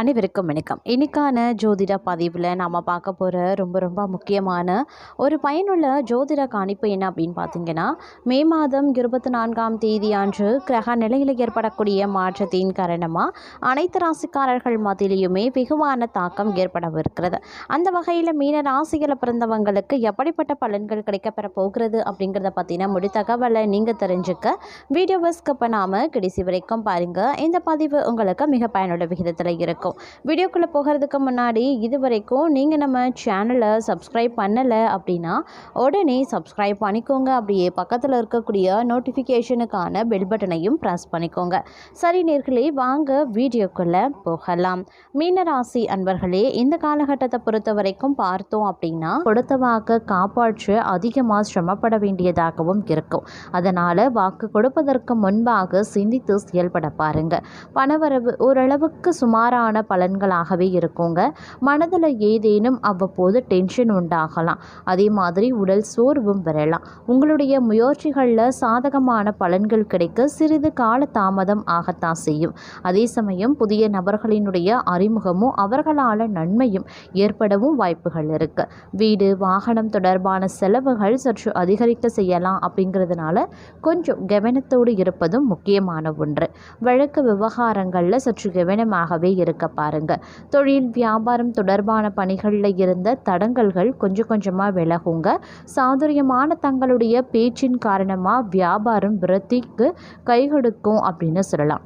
அனைவருக்கும் வணக்கம். இன்னைக்கான ஜோதிட பதிவில் நாம் பார்க்க போகிற ரொம்ப முக்கியமான ஒரு பயனுள்ள ஜோதிட காணிப்பு என்ன அப்படின்னு பார்த்தீங்கன்னா, மே மாதம் 24ஆம் தேதி அன்று கிரக நிலையில் ஏற்படக்கூடிய மாற்றத்தின் காரணமாக அனைத்து ராசிக்காரர்கள் மத்தியிலையுமே வெகுவான தாக்கம் ஏற்படவிருக்கிறது. அந்த வகையில் மீன ராசியில் பிறந்தவங்களுக்கு எப்படிப்பட்ட பலன்கள் கிடைக்கப்பெற போகிறது அப்படிங்கிறத பற்றின முழு தகவலை நீங்கள் தெரிஞ்சுக்க வீடியோவை ஸ்கிப் பண்ணாமல் கடைசி வரைக்கும் பாருங்கள். இந்த பதிவு உங்களுக்கு மிக பயனுள்ள விகிதத்தில் இருக்கும். வீடியோக்குள்ளே போகிறதுக்கு முன்னாடி இது வரைக்கும் நீங்கள் நம்ம சேனலை சப்ஸ்கிரைப் பண்ணலை அப்படின்னா உடனே சப்ஸ்கிரைப் பண்ணிக்கோங்க. அப்படியே பக்கத்தில் இருக்கக்கூடிய நோட்டிஃபிகேஷனுக்கான பெல் பட்டனையும் ப்ரெஸ் பண்ணிக்கோங்க. சரி நேர்களே, வாங்க வீடியோக்குள்ளே போகலாம். மீனராசி அன்பர்களே, இந்த காலகட்டத்தை பொறுத்த வரைக்கும் பார்த்தோம் அப்படின்னா கொடுத்த வாக்கு காப்பாற்ற அதிகமாக சிரமப்பட வேண்டியதாகவும் இருக்கும். அதனால் வாக்கு கொடுப்பதற்கு முன்பாக சிந்தித்து செயல்பட பாருங்க. பணவரவு ஓரளவுக்கு சுமாரான பலன்களாகவே இருக்குங்க. மனதில் ஏதேனும் அவ்வப்போது டென்ஷன் உண்டாகலாம். அதே மாதிரி உடல் சோர்வும் வரலாம். உங்களுடைய முயற்சிகளில் சாதகமான பலன்கள் கிடைக்க சிறிது கால தாமதம் ஆகத்தான் செய்யும். அதே சமயம் புதிய நபர்களினுடைய அறிமுகமும் அவர்களால் நன்மையும் ஏற்படவும் வாய்ப்புகள் இருக்கு. வீடு வாகனம் தொடர்பான செலவுகள் சற்று அதிகரிக்க செய்யலாம். அப்படிங்கிறதுனால கொஞ்சம் கவனத்தோடு இருப்பதும் முக்கியமான ஒன்று. வழக்கு விவகாரங்களில் சற்று கவனமாகவே இருக்க பாருங்க. தொழில் வியாபாரம் தொடர்பான பணிகளில் இருந்த தடங்கல்கள் கொஞ்சமாக விலகுங்க. சாதுரியமான தங்களுடைய பேச்சின் காரணமாக வியாபாரம் விருத்திக்கு கைகொடுக்கும் அப்படின்னு சொல்லலாம்.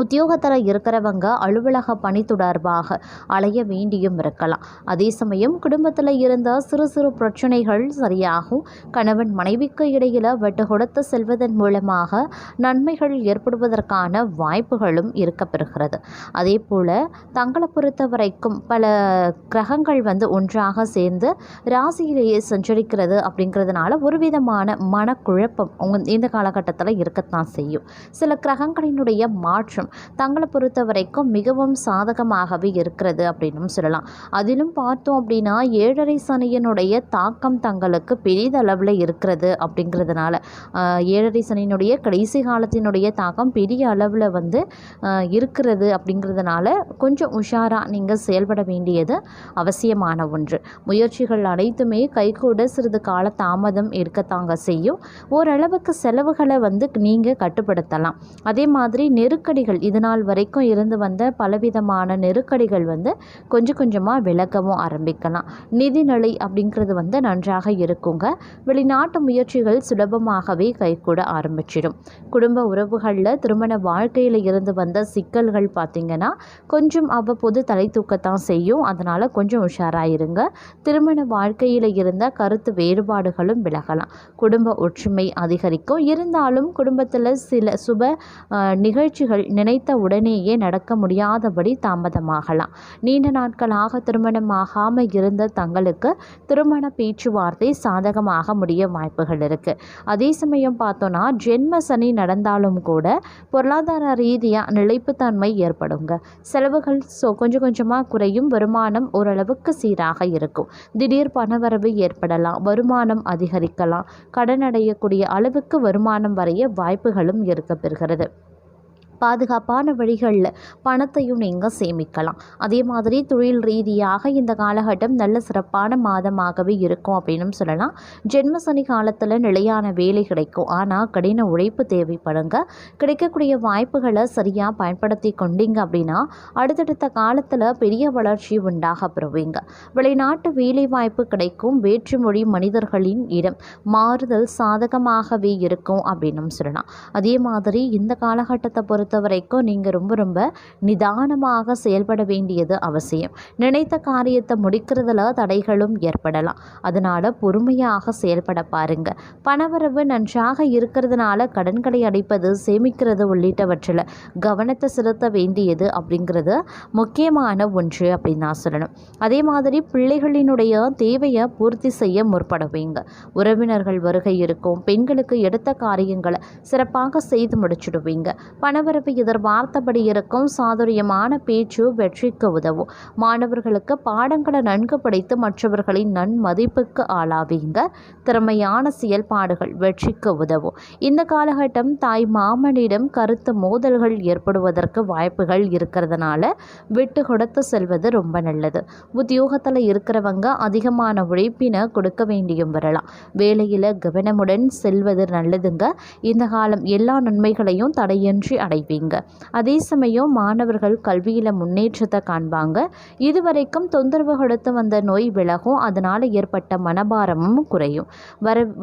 உத்தியோகத்தில் இருக்கிறவங்க அலுவலக பணி தொடர்பாக அலைய வேண்டியும் இருக்கலாம். அதே சமயம் குடும்பத்தில் இருந்த சிறு பிரச்சனைகள் சரியாகும். கணவன் மனைவிக்கு இடையில் விட்டு கொடுத்து செல்வதன் மூலமாக நன்மைகள் ஏற்படுவதற்கான வாய்ப்புகளும் இருக்கப்பெறுகிறது. அதே போல் தங்களை பொறுத்த வரைக்கும் பல கிரகங்கள் ஒன்றாக சேர்ந்து ராசியிலேயே சஞ்சரிக்கிறது. அப்படிங்கிறதுனால ஒரு விதமான மனக்குழப்பம் இந்த காலகட்டத்தில் இருக்கத்தான் செய்யும். சில கிரகங்களினுடைய மாற்றம் தங்களை பொறுத்த வரைக்கும் மிகவும் சாதகமாகவே இருக்கிறது அப்படின்னு சொல்லலாம். அதிலும் பார்த்தோம் அப்படின்னா 7.5 சனியினுடைய தாக்கம் தங்களுக்கு பெரிதளவில் இருக்கிறது. அப்படிங்கிறதுனால 7.5 சனியினுடைய கடைசி காலத்தினுடைய தாக்கம் பெரிய அளவில் இருக்கிறது. அப்படிங்கிறதுனால கொஞ்சம் உஷாராக நீங்கள் செயல்பட வேண்டியது அவசியமான ஒன்று. முயற்சிகள் அனைத்துமே கைகூட சிறிது கால தாமதம் இருக்கத்தாங்க செய்யும். ஓரளவுக்கு செலவுகளை நீங்கள் கட்டுப்படுத்தலாம். அதே மாதிரி நெருக்கடிகள் இதனால் வரைக்கும் இருந்து வந்த பலவிதமான நெருக்கடிகள் கொஞ்சமாக விலகவும் ஆரம்பிக்கலாம். நிதிநிலை அப்படிங்கிறது நன்றாக இருக்குங்க. வெளிநாட்டு முயற்சிகள் சுலபமாகவே கைகூட ஆரம்பிச்சிடும். குடும்ப உறவுகளில் திருமண வாழ்க்கையில் இருந்து வந்த சிக்கல்கள் பார்த்திங்கன்னா கொஞ்சம் அவ்வப்போது தலை தூக்கத்தான் செய்யும். அதனால் கொஞ்சம் உஷாராயிருங்க. திருமண வாழ்க்கையில் இருந்த கருத்து வேறுபாடுகளும் விலகலாம். குடும்ப ஒற்றுமை அதிகரிக்கும். இருந்தாலும் குடும்பத்தில் சில சுப நிகழ்ச்சிகள் நினைத்த உடனேயே நடக்க முடியாதபடி தாமதமாகலாம். நீண்ட நாட்களாக திருமணமாகாமல் இருந்த தங்களுக்கு திருமண பேச்சுவார்த்தை சாதகமாக முடிய வாய்ப்புகள் இருக்கு. அதே சமயம் பார்த்தோன்னா ஜென்ம சனி நடந்தாலும் கூட பொருளாதார ரீதியாக நிலைப்புத்தன்மை ஏற்படுங்க. செலவுகள் கொஞ்சமாக குறையும். வருமானம் ஓரளவுக்கு சீராக இருக்கும். திடீர் பணவரவு ஏற்படலாம். வருமானம் அதிகரிக்கலாம். கடன் அடையக்கூடிய அளவுக்கு வருமானம் வரைய வாய்ப்புகளும் இருக்கப்பெறுகிறது. பாதுகாப்பான வழிகளில் பணத்தையும் நீங்கள் சேமிக்கலாம். அதே மாதிரி தொழில் ரீதியாக இந்த காலகட்டம் நல்ல சிறப்பான மாதமாகவே இருக்கும் அப்படின்னு சொல்லலாம். ஜென்ம சனி காலத்தில் நிலையான வேலை கிடைக்கும். ஆனால் கடின உழைப்பு தேவைப்படுங்க. கிடைக்கக்கூடிய வாய்ப்புகளை சரியாக பயன்படுத்தி கொண்டீங்க அப்படின்னா அடுத்தடுத்த காலத்தில் பெரிய வளர்ச்சி உண்டாக பெறுவீங்க. வெளிநாட்டு வேலை வாய்ப்பு கிடைக்கும். வேற்றுமொழி மனிதர்களின் இடம் மாறுதல் சாதகமாகவே இருக்கும் அப்படின்னு சொல்லலாம். அதே மாதிரி இந்த காலகட்டத்தை பொறுத்த வரைக்கும் நீங்கள் ரொம்ப நிதானமாக செயல்பட வேண்டியது அவசியம். நினைத்த காரியத்தை முடிக்கிறதுல தடைகளும் ஏற்படலாம். அதனால பொறுமையாக செயல்பட பாருங்க. பணவரவு நன்றாக இருக்கிறதுனால கடன்களை அடைப்பது சேமிக்கிறது உள்ளிட்டவற்றில் கவனத்தை செலுத்த வேண்டியது அப்படிங்கிறது முக்கியமான ஒன்று அப்படின்னு நான் சொல்லணும். அதே மாதிரி பிள்ளைகளினுடைய தேவையை பூர்த்தி செய்ய முற்படுவீங்க. உறவினர்கள் வருகை இருக்கும். பெண்களுக்கு எடுத்த காரியங்களை சிறப்பாக செய்து முடிச்சுடுவீங்க. பணவரவு பரபரப்பு எதிர்பார்த்தபடி இருக்கும். சாதுரியமான பேச்சு வெற்றிக்கு உதவும். மாணவர்களுக்கு பாடங்களை நன்கு படித்து மற்றவர்களின் நன்மதிப்புக்கு ஆளாவீங்க. திறமையான செயல்பாடுகள் வெற்றிக்கு உதவும். இந்த காலகட்டம் தாய் மாமனிடம் கருத்து மோதல்கள் ஏற்படுவதற்கு வாய்ப்புகள் இருக்கிறதுனால விட்டு கொடுத்து செல்வது ரொம்ப நல்லது. உத்தியோகத்தில் இருக்கிறவங்க அதிகமான உழைப்பினை கொடுக்க வேண்டியும் வரலாம். வேலையில் கவனமுடன் செல்வது நல்லதுங்க. இந்த காலம் எல்லா நன்மைகளையும் தடையின்றி அடைவீங்க. அதே சமயம் மாணவர்கள் கல்வியில் முன்னேற்றத்தை காண்பாங்க. இதுவரைக்கும் தொந்தரவு கொடுத்து வந்த நோய் விலகும். அதனால் ஏற்பட்ட மனபாரமும் குறையும்.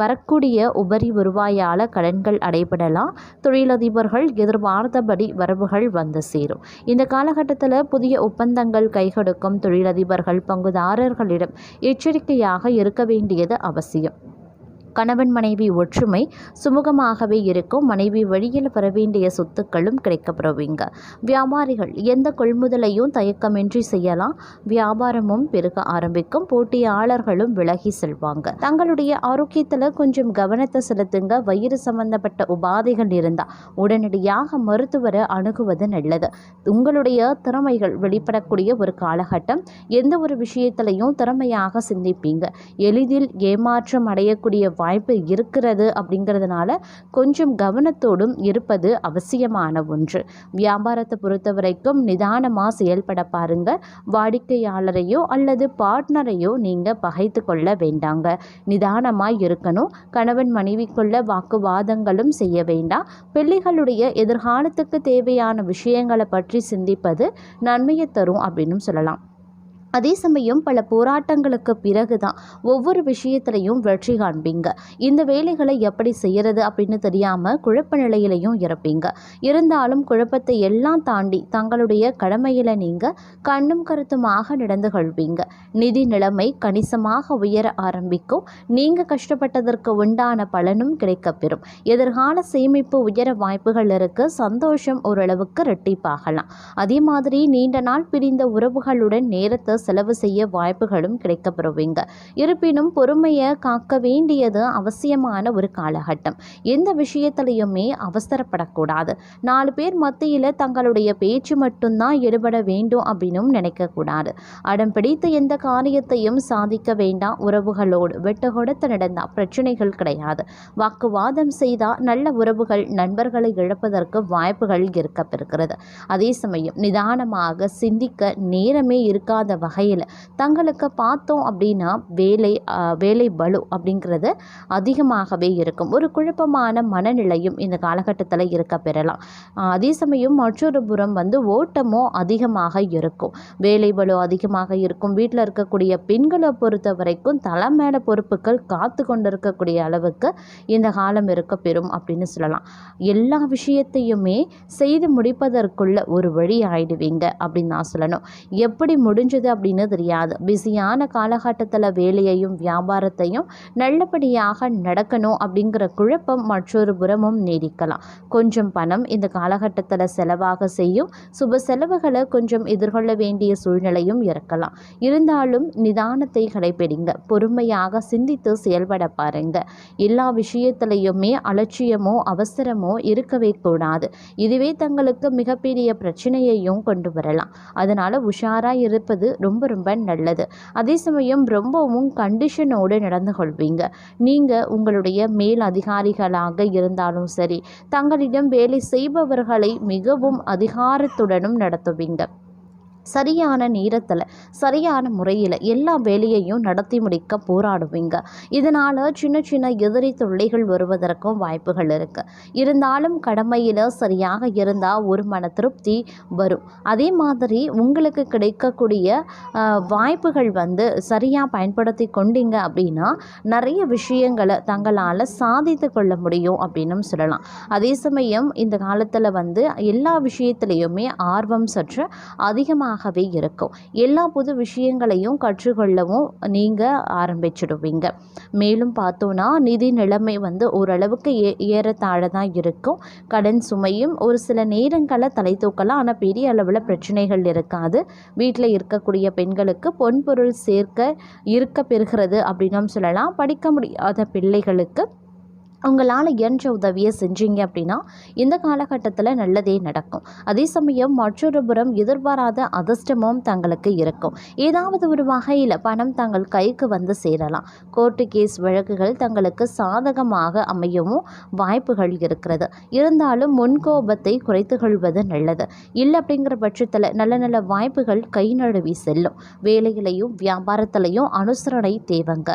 வரக்கூடிய உபரி வருவாயால் கடன்கள் அடைபடலாம். தொழிலதிபர்கள் எதிர்பார்த்தபடி வரவுகள் வந்து சேரும். இந்த காலகட்டத்தில் புதிய ஒப்பந்தங்கள் கைகொடுக்கும். தொழிலதிபர்கள் பங்குதாரர்களிடம் எச்சரிக்கையாக இருக்க வேண்டியது அவசியம். கணவன் மனைவி ஒற்றுமை சுமூகமாகவே இருக்கும். மனைவி வழியில் பெற வேண்டிய சொத்துக்களும் கிடைக்கப்பெறுவீங்க. வியாபாரிகள் எந்த கொள்முதலையும் தயக்கமின்றி செய்யலாம். வியாபாரமும் பெருக ஆரம்பிக்கும். போட்டியாளர்களும் விலகி செல்வாங்க. தங்களுடைய ஆரோக்கியத்தில் கொஞ்சம் கவனத்தை செலுத்துங்க. வயிறு சம்பந்தப்பட்ட உபாதைகள் இருந்தால் உடனடியாக மருத்துவரை அணுகுவது நல்லது. உங்களுடைய திறமைகள் வெளிப்படக்கூடிய ஒரு காலகட்டம். எந்த ஒரு விஷயத்திலையும் திறமையாக சிந்திப்பீங்க. எளிதில் ஏமாற்றம் அடையக்கூடிய வாய்ப்பு இருக்கிறது. அப்படிங்கிறதுனால கொஞ்சம் கவனத்தோடும் இருப்பது அவசியமான ஒன்று. வியாபாரத்தை பொறுத்த வரைக்கும் நிதானமாக செயல்பட பாருங்க. வாடிக்கையாளரையோ அல்லது பார்ட்னரையோ நீங்கள் பகைத்து கொள்ள வேண்டாங்க. நிதானமாக இருக்கணும். கணவன் மனைவிக்குள்ள வாக்குவாதங்களும் செய்ய வேண்டாம். பிள்ளைகளுடைய எதிர்காலத்துக்கு தேவையான விஷயங்களை பற்றி சிந்திப்பது நன்மையை தரும் அப்படின்னு சொல்லலாம். அதே சமயம் பல போராட்டங்களுக்கு பிறகு தான் ஒவ்வொரு விஷயத்திலையும் வெற்றி காண்பீங்க. இந்த வேலைகளை எப்படி செய்கிறது அப்படின்னு தெரியாமல் குழப்ப நிலையிலையும் இருப்பீங்க. இருந்தாலும் குழப்பத்தை எல்லாம் தாண்டி தங்களுடைய கடமையில் நீங்கள் கண்ணும் கருத்துமாக நடந்து கொள்வீங்க. நிதி நிலைமை கணிசமாக உயர ஆரம்பிக்கும். நீங்கள் கஷ்டப்பட்டதற்கு உண்டான பலனும் கிடைக்கப்பெறும். எதிர்கால சேமிப்பு உயர வாய்ப்புகள் இருக்கு. சந்தோஷம் ஓரளவுக்கு இரட்டிப்பாகலாம். அதே மாதிரி நீண்ட நாள் பிரிந்த உறவுகளுடன் நேரத்தை செலவு செய்ய வாய்ப்புகளும் கிடைக்கப்பெறுவீங்க. இருப்பினும் பொறுமையை காக்க வேண்டியது அவசியமான ஒரு காலகட்டம். எந்த விஷயத்திலையுமே அவசரப்படக்கூடாது. 4 பேர் மத்தியில் தங்களுடைய பேச்சு மட்டும்தான் ஈடுபட வேண்டும் அப்படின்னும் நினைக்கக்கூடாது. அடம் பிடித்து எந்த காரியத்தையும் சாதிக்க வேண்டாம். உறவுகளோடு வெட்டு கொடுத்து நடந்தால் பிரச்சனைகள் கிடையாது. வாக்குவாதம் செய்தால் நல்ல உறவுகள் நண்பர்களை இழப்பதற்கு வாய்ப்புகள் இருக்கப்பெறுகிறது. அதே சமயம் நிதானமாக சிந்திக்க நேரமே இருக்காத வகையில் தங்களுக்கு பார்த்தோம் அப்படின்னா வேலை பளு அப்படிங்கிறது அதிகமாகவே இருக்கும். ஒரு குழப்பமான மனநிலையும் இந்த காலகட்டத்தில் இருக்க பெறலாம். அதே சமயம் மற்றொரு புறம் ஓட்டமும் அதிகமாக இருக்கும். வேலை பளு அதிகமாக இருக்கும். வீட்டில் இருக்கக்கூடிய பெண்களை பொறுத்த வரைக்கும் தலை மேல பொறுப்புகள் காத்து கொண்டிருக்கக்கூடிய அளவுக்கு இந்த காலம் இருக்க பெறும் அப்படின்னு சொல்லலாம். எல்லா விஷயத்தையுமே செய்து முடிப்பதற்குள்ள ஒரு வழி ஆயிடுவீங்க அப்படின்னு நான் சொல்லணும். எப்படி முடிஞ்சது அப்படின்னு தெரியாது. பிஸியான காலகட்டத்தில் வேலையையும் வியாபாரத்தையும் நல்லபடியாக நடக்கணும் அப்படிங்கிற குழப்பம் மற்றொரு புறமும் நீடிக்கலாம். கொஞ்சம் பணம் இந்த காலகட்டத்தில் செலவாக செய்யும். சுப செலவுகளை கொஞ்சம் எதிர்கொள்ள வேண்டிய சூழ்நிலையும் இருக்கலாம். இருந்தாலும் நிதானத்தை கடைபிடிங்க. பொறுமையாக சிந்தித்து செயல்பட பாருங்க. எல்லா விஷயத்திலையுமே அலட்சியமோ அவசரமோ இருக்கவே கூடாது. இதுவே தங்களுக்கு மிகப்பெரிய பிரச்சனையையும் கொண்டு வரலாம். அதனால உஷாராக இருப்பது ரொம்ப ரொம்ப நல்லது. அதே சமயம் ரொம்பவும் கண்டிஷனோடு நடந்து கொள்வீங்க. நீங்கள் உங்களுடைய மேல் அதிகாரிகளாக இருந்தாலும் சரி, தங்களிடம் வேலை செய்பவர்களை மிகவும் அதிகாரத்துடனும் நடத்துவீங்க. சரியான நேரத்தில் சரியான முறையில் எல்லா வேலையையும் நடத்தி முடிக்க போராடுவீங்க. இதனால் சின்ன சின்ன எதிரி தொல்லைகள் வருவதற்கும் வாய்ப்புகள் இருக்குது. இருந்தாலும் கடமையில் சரியாக இருந்தால் ஒரு மன திருப்தி வரும். அதே மாதிரி உங்களுக்கு கிடைக்கக்கூடிய வாய்ப்புகள் சரியாக பயன்படுத்தி கொண்டீங்க அப்படின்னா நிறைய விஷயங்களை தங்களால் சாதித்து கொள்ள முடியும் அப்படின்னு சொல்லலாம். அதே சமயம் இந்த காலத்தில் எல்லா விஷயத்திலையுமே ஆர்வம் சற்று அதிகமாக இருக்கும். எல்லா புது விஷயங்களையும் கற்றுக்கொள்ளவும் நீங்கள் ஆரம்பிச்சிடுவீங்க. மேலும் பார்த்தோன்னா நிதி நிலைமை ஓரளவுக்கு ஏறத்தாழ தான் இருக்கும். கடன் சுமையும் ஒரு சில நேரங்களில் தலை தூக்கலாம். ஆனால் பெரிய அளவில் பிரச்சனைகள் இருக்காது. வீட்டில் இருக்கக்கூடிய பெண்களுக்கு பொன்பொருள் சேர்க்க இருக்க பெறுகிறது அப்படின்னு சொல்லலாம். படிக்க முடியாத பிள்ளைகளுக்கு உங்களால் இயன்ற உதவியை செஞ்சீங்க அப்படின்னா இந்த காலகட்டத்தில் நல்லதே நடக்கும். அதே சமயம் மற்றொரு புறம் எதிர்பாராத அதிர்ஷ்டமும் தங்களுக்கு இருக்கும். ஏதாவது ஒரு வகையில் பணம் தங்கள் கைக்கு வந்து சேரலாம். கோர்ட்டு கேஸ் வழக்குகள் தங்களுக்கு சாதகமாக அமையவும் வாய்ப்புகள் இருக்கிறது. இருந்தாலும் முன்கோபத்தை குறைத்து கொள்வது நல்லது. இல்லை அப்படிங்கிற பட்சத்தில் நல்ல நல்ல வாய்ப்புகள் கை நழுவி செல்லும். வேலையிலையும் வியாபாரத்திலையும் அனுசரணை தேவைங்க.